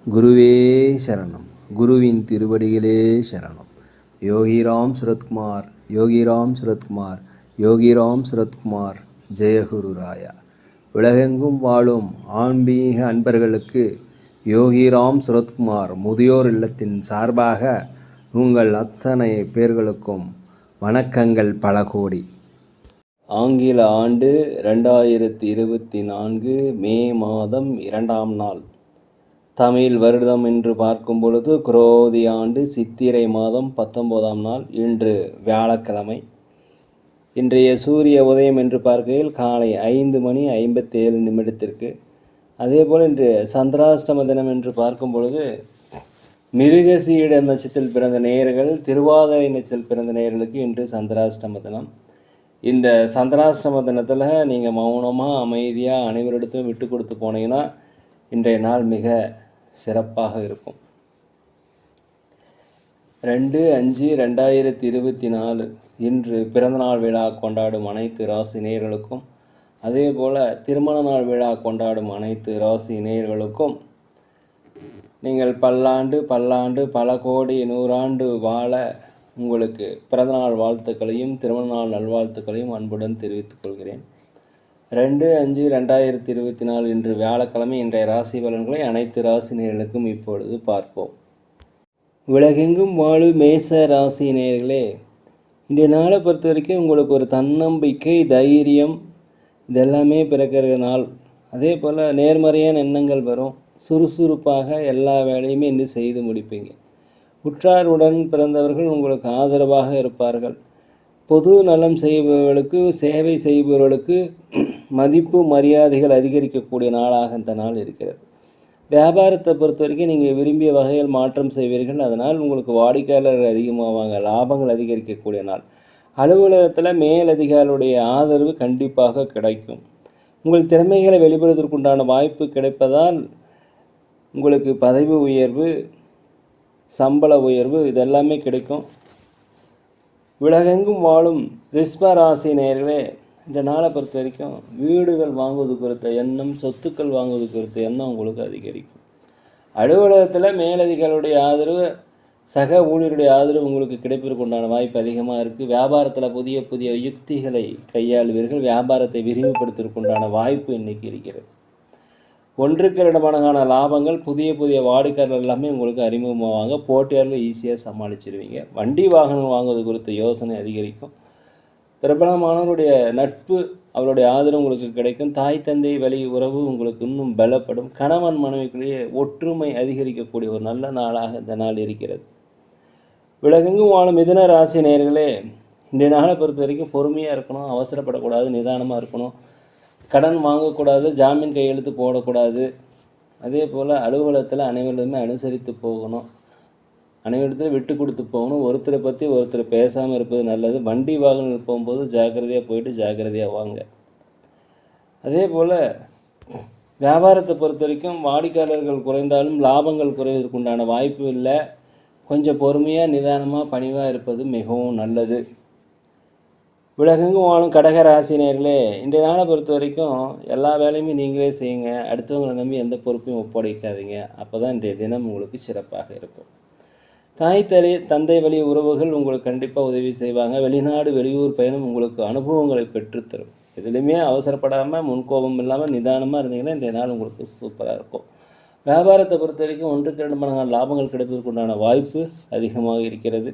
குருவே சரணம். குருவின் திருவடிகளே சரணம். யோகிராம் சுரத்குமார், யோகிராம் சுரத்குமார், யோகிராம் சுரத்குமார். ஜெயகுரு ராயா. உலகெங்கும் வாழும் ஆன்மீக அன்பர்களுக்கு யோகிராம் சுரத்குமார் முதியோர் இல்லத்தின் சார்பாக உங்கள் அத்தனை பேர்களுக்கும் வணக்கங்கள் பல கோடி. ஆங்கில ஆண்டு 2024 மே மாதம் 2ஆம் நாள். தமிழ் வருடம் என்று பார்க்கும் பொழுது குரோதி ஆண்டு சித்திரை மாதம் 19ஆம் நாள். இன்று வியாழக்கிழமை. இன்றைய சூரிய உதயம் என்று பார்க்கையில் காலை 5:57 அதேபோல் இன்று சந்திராஷ்டம தினம் என்று பார்க்கும் பொழுது மிருகசீட நட்சத்திரத்தில் பிறந்த நேயர்கள், திருவாதிரை நட்சத்திரத்தில் பிறந்த நேயர்களுக்கு இன்று சந்திராஷ்டம தினம். இந்த சந்திராஷ்டம தினத்தில் நீங்கள் மௌனமாக அமைதியாக அனைவரிடத்தும் விட்டு கொடுத்து போனீங்கன்னா இன்றைய நாள் மிக சிறப்பாக இருக்கும். 2/5/2024 இன்று பிறந்தநாள் விழா கொண்டாடும் அனைத்து ராசி நேயர்களுக்கும், அதே போல் திருமண நாள் விழா கொண்டாடும் அனைத்து ராசி நேயர்களுக்கும் நீங்கள் பல்லாண்டு பல்லாண்டு பல கோடி 100 ஆண்டு வாழ உங்களுக்கு பிறந்தநாள் வாழ்த்துக்களையும் திருமண நாள் நல்வாழ்த்துக்களையும் அன்புடன் தெரிவித்துக் கொள்கிறேன். 2/5/2024 இன்று வியாழக்கிழமை. இன்றைய ராசி பலன்களை அனைத்து ராசி நேயர்களுக்கும் இப்பொழுது பார்ப்போம். உலகெங்கும் வாழும் மேச ராசி நேயர்களே, இன்றைய நாளை பொறுத்த வரைக்கும் உங்களுக்கு ஒரு தன்னம்பிக்கை, தைரியம் இதெல்லாமே பிறக்கிற நாள். அதே போல் நேர்மறையான எண்ணங்கள் வரும். சுறுசுறுப்பாக எல்லா வேலையுமே இன்று செய்து முடிப்பீங்க. உற்றாருடன் பிறந்தவர்கள் உங்களுக்கு ஆதரவாக இருப்பார்கள். பொது நலம் செய்பவர்களுக்கு, சேவை செய்பவர்களுக்கு மதிப்பு மரியாதைகள் அதிகரிக்கக்கூடிய நாளாக இந்த நாள் இருக்கிறது. வியாபாரத்தை பொறுத்த வரைக்கும் நீங்கள் விரும்பிய வகையில் மாற்றம் செய்வீர்கள். அதனால் உங்களுக்கு வாடிக்கையாளர்கள் அதிகமாவாங்க, லாபங்கள் அதிகரிக்கக்கூடிய நாள். அலுவலகத்தில் மேலதிகாரிகளுடைய ஆதரவு கண்டிப்பாக கிடைக்கும். உங்கள் திறமைகளை வெளிப்படுவதற்குண்டான வாய்ப்பு கிடைப்பதால் உங்களுக்கு பதவி உயர்வு, சம்பள உயர்வு இதெல்லாமே கிடைக்கும். உலகெங்கும் வாழும் ரிஷப ராசி நேயர்களே, இந்த நாளை பொறுத்த வரைக்கும் வீடுகள் வாங்குவது குறித்த எண்ணம், சொத்துக்கள் வாங்குவது குறித்த எண்ணம் உங்களுக்கு அதிகரிக்கும். அலுவலகத்தில் மேலதிகாரிகளுடைய ஆதரவு, சக ஊழியருடைய ஆதரவு உங்களுக்கு கிடைப்பதற்கு உண்டான வாய்ப்பு அதிகமாக இருக்குது. வியாபாரத்தில் புதிய புதிய யுக்திகளை கையாளுவீர்கள். வியாபாரத்தை விரிவுபடுத்துவதற்கு உண்டான வாய்ப்பு இன்றைக்கி இருக்கிறது. 1-2 மடங்கான லாபங்கள், புதிய புதிய வாடிக்கையாளர்கள் எல்லாமே உங்களுக்கு அறிமுகமாவாங்க. போட்டியாளர்கள் ஈஸியாக சமாளிச்சிருவீங்க. வண்டி வாகனம் வாங்குவது குறித்த யோசனை அதிகரிக்கும். பிரபலமானவருடைய நட்பு, அவருடைய ஆதரவு உங்களுக்கு கிடைக்கும். தாய் தந்தை வழி உறவு உங்களுக்கு இன்னும் பலப்படும். கணவன் மனைவிக்குள்ளேயே ஒற்றுமை அதிகரிக்கக்கூடிய ஒரு நல்ல நாளாக இந்த நாள் இருக்கிறது. உலகெங்கும் வாழும் மிதுன ராசி நேயர்களே, இன்றைய நாளை பொறுத்த வரைக்கும் பொறுமையாக இருக்கணும், அவசரப்படக்கூடாது, நிதானமாக இருக்கணும். கடன் வாங்கக்கூடாது, ஜாமீன் கையெழுத்து போடக்கூடாது. அதே போல் அலுவலகத்தில் அனைவருமே அனுசரித்து போகணும், அனைவரிடத்தில் விட்டு கொடுத்து போகணும். ஒருத்தரை பற்றி ஒருத்தர் பேசாமல் இருப்பது நல்லது. வண்டி வாகனம் போகும்போது ஜாக்கிரதையாக போயிட்டு ஜாக்கிரதையாக வாங்க. அதே போல் வியாபாரத்தை பொறுத்த வரைக்கும் வாடிக்கையாளர்கள் குறைந்தாலும் லாபங்கள் குறைவதற்குண்டான வாய்ப்பு இல்லை. கொஞ்சம் பொறுமையாக நிதானமாக பணிவாக இருப்பது மிகவும் நல்லது. உலகெங்கும் வாழும் கடக ராசி நேயர்களே, இன்றைய நாளை பொறுத்த வரைக்கும் எல்லா வேலையுமே நீங்களே செய்யுங்க. அடுத்தவங்களை நம்பி எந்த பொறுப்பையும் ஒப்படைக்காதீங்க. அப்போ தான் இன்றைய தினம் உங்களுக்கு சிறப்பாக இருக்கும். தாய் தந்தை வழி உறவுகள் உங்களுக்கு கண்டிப்பாக உதவி செய்வாங்க. வெளிநாடு வெளியூர் பயணம் உங்களுக்கு அனுபவங்களை பெற்றுத்தரும். எதுலையுமே அவசரப்படாமல், முன்கோபம் இல்லாமல் நிதானமாக இருந்தீங்கன்னா இன்றைய நாள் உங்களுக்கு சூப்பராக இருக்கும். வியாபாரத்தை பொறுத்த வரைக்கும் 1-2 மடங்கான லாபங்கள் கிடைப்பதற்கு உண்டான வாய்ப்பு அதிகமாக இருக்கிறது.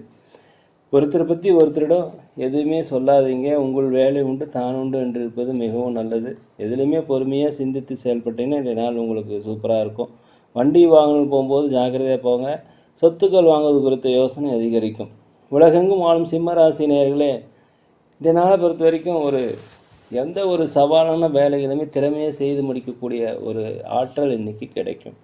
ஒருத்தரை பற்றி ஒருத்தரிடம் எதுவுமே சொல்லாதீங்க. உங்கள் வேலை உண்டு தான் உண்டு என்று இருப்பது மிகவும் நல்லது. எதுலையுமே பொறுமையாக சிந்தித்து செயல்பட்டீங்கன்னா இன்றைய நாள் உங்களுக்கு சூப்பராக இருக்கும். வண்டி வாகனம் போகும்போது ஜாக்கிரதையாக போங்க. சொத்துக்கள் வாங்குவது குறித்த யோசனை அதிகரிக்கும். உலகெங்கும் வாழும் சிம்ம ராசி நேயர்களே, இன்றைய நாளை பொறுத்த வரைக்கும் எந்த ஒரு சவாலான வேலைகளுமே திறமையாக செய்து முடிக்கக்கூடிய ஒரு ஆற்றல் இன்றைக்கி கிடைக்கும்.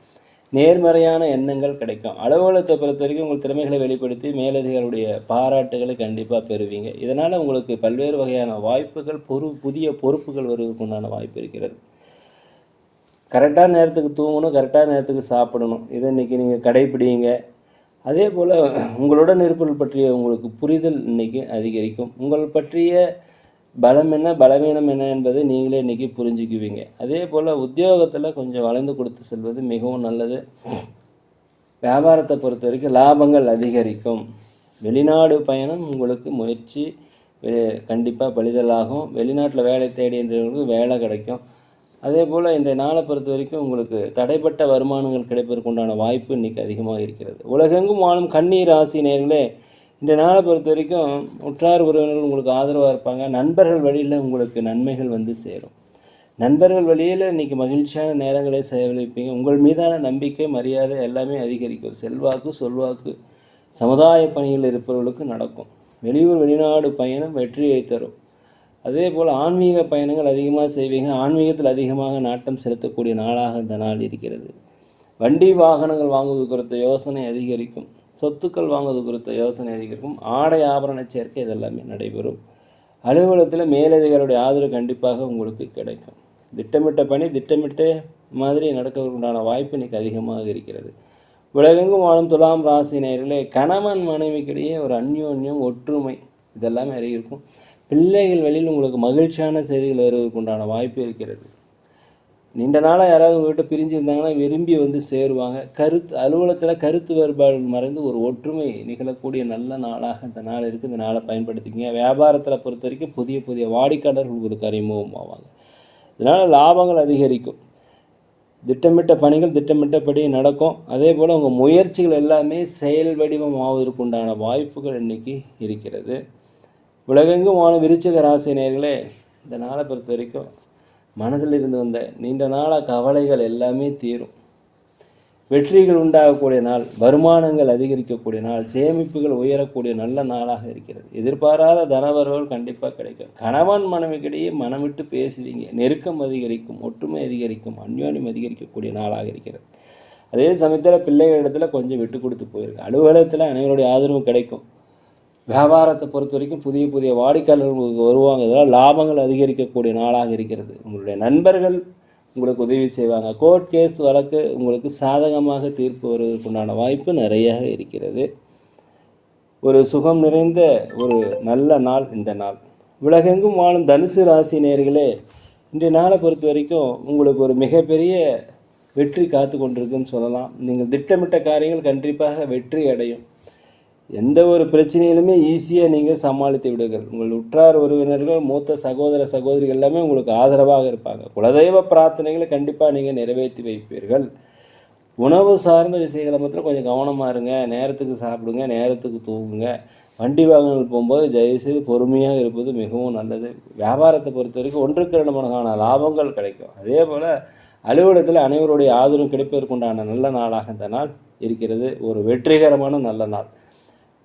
நேர்மறையான எண்ணங்கள் கிடைக்கும். அலுவலகத்தை பொறுத்த வரைக்கும் உங்கள் திறமைகளை வெளிப்படுத்தி மேலதிகாரிகளுடைய பாராட்டுகளை கண்டிப்பாக பெறுவீங்க. இதனால் உங்களுக்கு பல்வேறு வகையான வாய்ப்புகள், புதிய பொறுப்புகள் வருவதற்கு உண்டான வாய்ப்பு இருக்கிறது. கரெக்டான நேரத்துக்கு தூங்கணும், கரெக்டான நேரத்துக்கு சாப்பிடணும். இதை இன்றைக்கி நீங்கள் கடைப்பிடிங்க. அதே போல் உங்களுடன் இருப்பவர்கள் பற்றிய உங்களுக்கு புரிதல் இன்றைக்கி அதிகரிக்கும். உங்கள் பற்றிய பலம் என்ன பலவீனம் என்ன என்பதை நீங்களே புரிஞ்சுக்குவீங்க. அதே போல் உத்தியோகத்தில் கொஞ்சம் வளைந்து கொடுத்து செல்வது மிகவும் நல்லது. வியாபாரத்தை பொறுத்த வரைக்கும் லாபங்கள் அதிகரிக்கும். வெளிநாடு பயணம் உங்களுக்கு முயற்சி கண்டிப்பாக பலிதலாகும். வெளிநாட்டில் வேலை தேடின்றவங்களுக்கு வேலை கிடைக்கும். அதே போல் இன்றைய நாளை பொறுத்த வரைக்கும் உங்களுக்கு தடைப்பட்ட வருமானங்கள் கிடைப்பதற்கு உண்டான வாய்ப்பு இன்றைக்கி அதிகமாக இருக்கிறது. உலகெங்கும் வாழும் கன்னி ராசி நேயர்களே, இன்றைய நாளை பொறுத்த வரைக்கும் உற்றார் உறவினர்கள் உங்களுக்கு ஆதரவாக இருப்பாங்க. நண்பர்கள் வழியில் உங்களுக்கு நன்மைகள் வந்து சேரும். நண்பர்கள் வழியில் இன்றைக்கி மகிழ்ச்சியான நேரங்களை செலவழிப்பீங்க. உங்கள் மீதான நம்பிக்கை, மரியாதை எல்லாமே அதிகரிக்கும். செல்வாக்கு, சொல்வாக்கு சமுதாய பணியில் இருப்பவர்களுக்கு நடக்கும். வெளியூர் வெளிநாடு பயணம் வெற்றியை தரும். அதே போல் ஆன்மீக பயணங்கள் அதிகமாக செய்வீங்க. ஆன்மீகத்தில் அதிகமாக நாட்டம் செலுத்தக்கூடிய நாளாக இந்த நாள் இருக்கிறது. வண்டி வாகனங்கள் வாங்குவது குறித்த யோசனை அதிகரிக்கும். சொத்துக்கள் வாங்குவது குறித்த யோசனை அதிகரிக்கும். ஆடை ஆபரண சேர்க்கை இதெல்லாமே நடைபெறும். அலுவலகத்தில் மேலதிகாரிகளுடைய ஆதரவு கண்டிப்பாக உங்களுக்கு கிடைக்கும். திட்டமிட்ட பணி திட்டமிட்ட மாதிரி நடக்கிறதுக்குண்டான வாய்ப்பு இன்றைக்கி அதிகமாக இருக்கிறது. உலகெங்கும் வாழும் துலாம் ராசி நேயர்களே, கணவன் மனைவிக்கிடையே ஒரு அந்யோன்யம், ஒற்றுமை இதெல்லாமே இருக்கும். பிள்ளைகள் வழியில் உங்களுக்கு மகிழ்ச்சியான செய்திகள் வருவதற்கு உண்டான வாய்ப்பு இருக்கிறது. நீண்ட நாளாக யாராவது உங்கள்கிட்ட பிரிஞ்சிருந்தாங்கன்னா விரும்பி வந்து சேருவாங்க. அலுவலகத்தில் கருத்து வேறுபாடுகள் மறைந்து ஒரு ஒற்றுமை நிகழக்கூடிய நல்ல நாளாக இந்த நாள் இருக்குது. இந்த நாளை பயன்படுத்திக்கங்க. வியாபாரத்தில் பொறுத்த வரைக்கும் புதிய புதிய வாடிக்கையாளர்கள் உங்களுக்கு அறிமுகம் ஆவாங்க. இதனால் லாபங்கள் அதிகரிக்கும். திட்டமிட்ட பணிகள் திட்டமிட்டபடி நடக்கும். அதே போல் உங்கள் முயற்சிகள் எல்லாமே செயல் வடிவம் ஆவதற்கு உண்டான வாய்ப்புகள் இன்றைக்கி இருக்கிறது. உலகெங்கும் விருச்சிக ராசி நேயர்களே, இந்த நாளை பொறுத்த வரைக்கும் மனதில் இருந்து வந்த நீண்ட நாளாக கவலைகள் எல்லாமே தீரும். வெற்றிகள் உண்டாகக்கூடிய நாள், வருமானங்கள் அதிகரிக்கக்கூடிய நாள், சேமிப்புகள் உயரக்கூடிய நல்ல நாளாக இருக்கிறது. எதிர்பாராத தனவரவுகள் கண்டிப்பாக கிடைக்கும். கணவன் மனைவிக்கிடையே மனம் விட்டு பேசுவீங்க. நெருக்கம் அதிகரிக்கும், ஒற்றுமை அதிகரிக்கும், அந்யோன்யம் அதிகரிக்கக்கூடிய நாளாக இருக்கிறது. அதே சமயத்தில் பிள்ளைகளிடத்தில் கொஞ்சம் விட்டு கொடுத்து போயிருக்கு. அலுவலகத்தில் அனைவருடைய ஆதரவும் கிடைக்கும். வியாபாரத்தை பொறுத்த வரைக்கும் புதிய புதிய வாடிக்கையாளர்கள் வருவாங்க. இதெல்லாம் லாபங்கள் அதிகரிக்கக்கூடிய நாளாக இருக்கிறது. உங்களுடைய நண்பர்கள் உங்களுக்கு உதவி செய்வாங்க. கோர்ட் கேஸ் வழக்கு உங்களுக்கு சாதகமாக தீர்ப்பு வருவதற்குண்டான வாய்ப்பு நிறைய இருக்கிறது. ஒரு சுகம் நிறைந்த ஒரு நல்ல நாள் இந்த நாள். உலகெங்கும் வாழும் தனுசு ராசி நேயர்களே, இன்றைய நாளை பொறுத்த வரைக்கும் உங்களுக்கு ஒரு மிகப்பெரிய வெற்றி காத்து கொண்டிருக்குன்னு சொல்லலாம். நீங்கள் திட்டமிட்ட காரியங்கள் கண்டிப்பாக வெற்றி அடையும். எந்த ஒரு பிரச்சனையிலுமே ஈஸியாக நீங்கள் சமாளித்து விடுங்கள். உங்கள் உற்றார் உறவினர்கள், மூத்த சகோதர சகோதரிகள் எல்லாமே உங்களுக்கு ஆதரவாக இருப்பாங்க. குலதெய்வ பிரார்த்தனைகளை கண்டிப்பாக நீங்கள் நிறைவேற்றி வைப்பீர்கள். உணவு சார்ந்த விஷயங்களை மாத்திரம் கொஞ்சம் கவனமாக இருங்க. நேரத்துக்கு சாப்பிடுங்க, நேரத்துக்கு தூங்குங்க. வண்டி வாகனங்கள் போகும்போது தயவுசெய்து பொறுமையாக இருப்பது மிகவும் நல்லது. வியாபாரத்தை பொறுத்த வரைக்கும் 1-2 மடங்கான லாபங்கள் கிடைக்கும். அதே போல் அலுவலகத்தில் அனைவருடைய ஆதரவும் கிடைப்பதற்குண்டான நல்ல நாளாக இந்த நாள் இருக்கிறது. ஒரு வெற்றிகரமான நல்ல நாள்.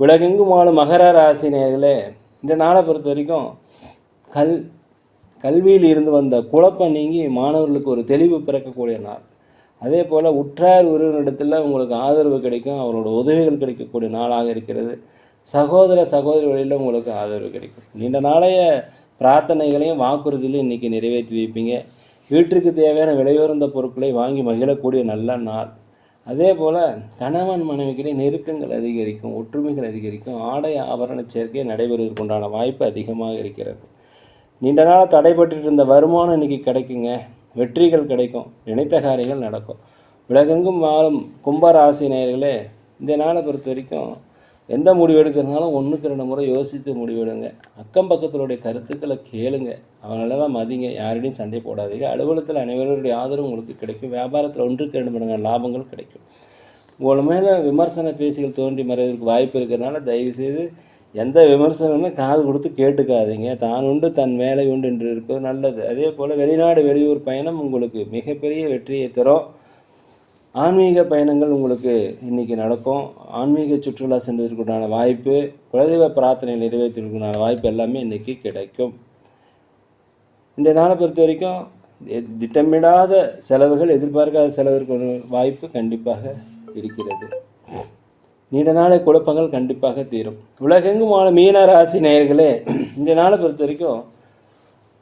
உலகெங்கும் வாழும் மகர ராசி நேயர்களே, இந்த நாளை பொறுத்த வரைக்கும் கல்வியில் இருந்து வந்த குழப்பம் நீங்கி மாணவர்களுக்கு ஒரு தெளிவு பிறக்கக்கூடிய நாள். அதே போல் உற்றார் உறவினரிடத்தில் உங்களுக்கு ஆதரவு கிடைக்கும். அவரோட உதவிகள் கிடைக்கக்கூடிய நாளாக இருக்கிறது. சகோதர சகோதரி வழியில் உங்களுக்கு ஆதரவு கிடைக்கும். நீண்ட நாளைய பிரார்த்தனைகளையும் வாக்குறுதிகளையும் இன்றைக்கி நிறைவேற்றி வைப்பீங்க. வீட்டிற்கு தேவையான விலையுயர்ந்த பொருட்களை வாங்கி மகிழக்கூடிய நல்ல நாள். அதே போல் கணவன் மனைவிக்கிடையே நெருக்கங்கள் அதிகரிக்கும், ஒற்றுமைகள் அதிகரிக்கும். ஆடை ஆபரண சேர்க்கை நடைபெறுவதற்குண்டான வாய்ப்பு அதிகமாக இருக்கிறது. நீண்ட நாள் தடைபட்டு இருந்த வருமானம் இன்றைக்கி கிடைக்குங்க. வெற்றிகள் கிடைக்கும். நினைத்த காரியங்கள் நடக்கும். உலகெங்கும் வாழும் கும்பராசி நேயர்களே, இந்த நாளை பொறுத்த வரைக்கும் எந்த முடிவு எடுக்கிறதுனாலும் 1-2 முறை யோசித்து முடிவெடுங்க. அக்கம் பக்கத்தினுடைய கருத்துக்களை கேளுங்க. அவங்களெல்லாம் மதிங்க. யாரிடையும் சண்டை போடாதீங்க. அலுவலகத்தில் அனைவருடைய ஆதரவு உங்களுக்கு கிடைக்கும். வியாபாரத்தில் 1-2 மடங்கான லாபங்கள் கிடைக்கும். உங்கள் மேலே விமர்சன பேசிகள் தோன்றி மறைவதற்கு வாய்ப்பு இருக்கிறதுனால தயவுசெய்து எந்த விமர்சனமே காது கொடுத்து கேட்டுக்காதீங்க. தான் உண்டு தன் வேலை உண்டு என்று இருப்பது நல்லது. அதே போல் வெளிநாடு வெளியூர் பயணம் உங்களுக்கு மிகப்பெரிய வெற்றியை தரும். ஆன்மீக பயணங்கள் உங்களுக்கு இன்றைக்கி நடக்கும். ஆன்மீக சுற்றுலா சென்றதற்குண்டான வாய்ப்பு, குலதெய்வ பிரார்த்தனை நிறைவேற்றுவதற்குண்டான வாய்ப்பு எல்லாமே இன்றைக்கி கிடைக்கும். இந்த நாளை பொறுத்த வரைக்கும் திட்டமிடாத செலவுகள், எதிர்பார்க்காத செலவிற்கு வாய்ப்பு கண்டிப்பாக இருக்கிறது. நீண்ட நாளை குழப்பங்கள் கண்டிப்பாக தீரும். உலகெங்கும் மீன ராசி நேயர்களே, இந்த நாளை பொறுத்த வரைக்கும்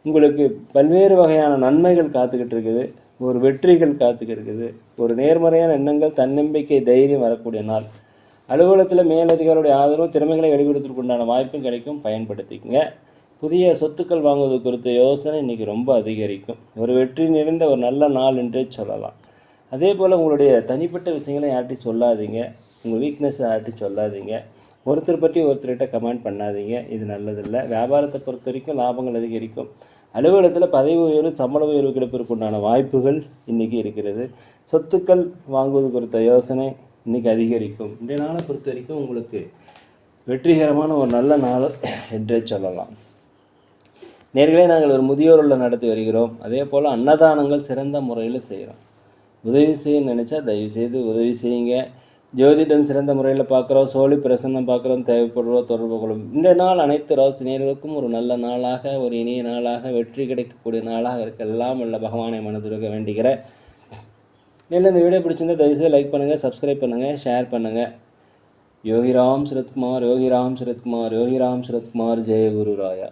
உங்களுக்கு பல்வேறு வகையான நன்மைகள் காத்துக்கிட்டு இருக்குது. ஒரு வெற்றிகள் காத்துக்கிட்டு இருக்குது. ஒரு நேர்மறையான எண்ணங்கள், தன்னம்பிக்கை, தைரியம் வரக்கூடிய நாள். அலுவலகத்தில் மேலதிகாரியுடைய ஆதரவும் திறமைகளை வெளிப்படுத்துவதற்கு உண்டான வாய்ப்பும் கிடைக்கும். பயன்படுத்திக்கங்க. புதிய சொத்துக்கள் வாங்குவது குறித்த யோசனை இன்றைக்கி ரொம்ப அதிகரிக்கும். ஒரு வெற்றி நிறைந்த ஒரு நல்ல நாள் என்றே சொல்லலாம். அதே போல் உங்களுடைய தனிப்பட்ட விஷயங்களை யார்கிட்டையும் சொல்லாதீங்க. உங்கள் வீக்னஸ் யார்கிட்டையும் சொல்லாதீங்க. ஒருத்தர் பற்றி ஒருத்தர்கிட்ட கமெண்ட் பண்ணாதீங்க. இது நல்லதில்லை. வியாபாரத்தை பொறுத்த வரைக்கும் லாபங்கள் அதிகரிக்கும். அலுவலகத்தில் பதவி உயர்வு, சம்பள உயர்வு கிடைப்பதற்குண்டான வாய்ப்புகள் இன்றைக்கி இருக்கிறது. சொத்துக்கள் வாங்குவது குறித்த யோசனை இன்றைக்கி அதிகரிக்கும். இன்றைய நாளை பொறுத்த வரைக்கும் உங்களுக்கு வெற்றிகரமான ஒரு நல்ல நாள் என்றே சொல்லலாம். நேர்களே, நாங்கள் ஒரு முதியோர் இல்லம் நடத்தி வருகிறோம். அதே போல் அன்னதானங்கள் சிறந்த முறையில் செய்கிறோம். உதவி செய்ய நினச்சா தயவுசெய்து உதவி செய்யுங்க. ஜோதிடம் சிறந்த முறையில் பார்க்குறோம். சோழி பிரசன்னம் பார்க்குறோம். தேவைப்படுறோம், தொடர்பு கொள்ளும். இந்த நாள் அனைத்து ராசினியர்களுக்கும் ஒரு நல்ல நாளாக, ஒரு இனிய நாளாக, வெற்றி கிடைக்கக்கூடிய நாளாக இருக்கலாம் உள்ள பகவானை மனதுருக வேண்டுகிறேன். இல்லை இந்த வீடியோ பிடிச்சிருந்தால் தயவுசெய்து லைக் பண்ணுங்கள், சப்ஸ்கிரைப் பண்ணுங்கள், ஷேர் பண்ணுங்கள். யோகிராம் சரத்குமார், யோகிராம் சரத்குமார், யோகிராம் சரத்குமார். ஜெய குரு ராயா.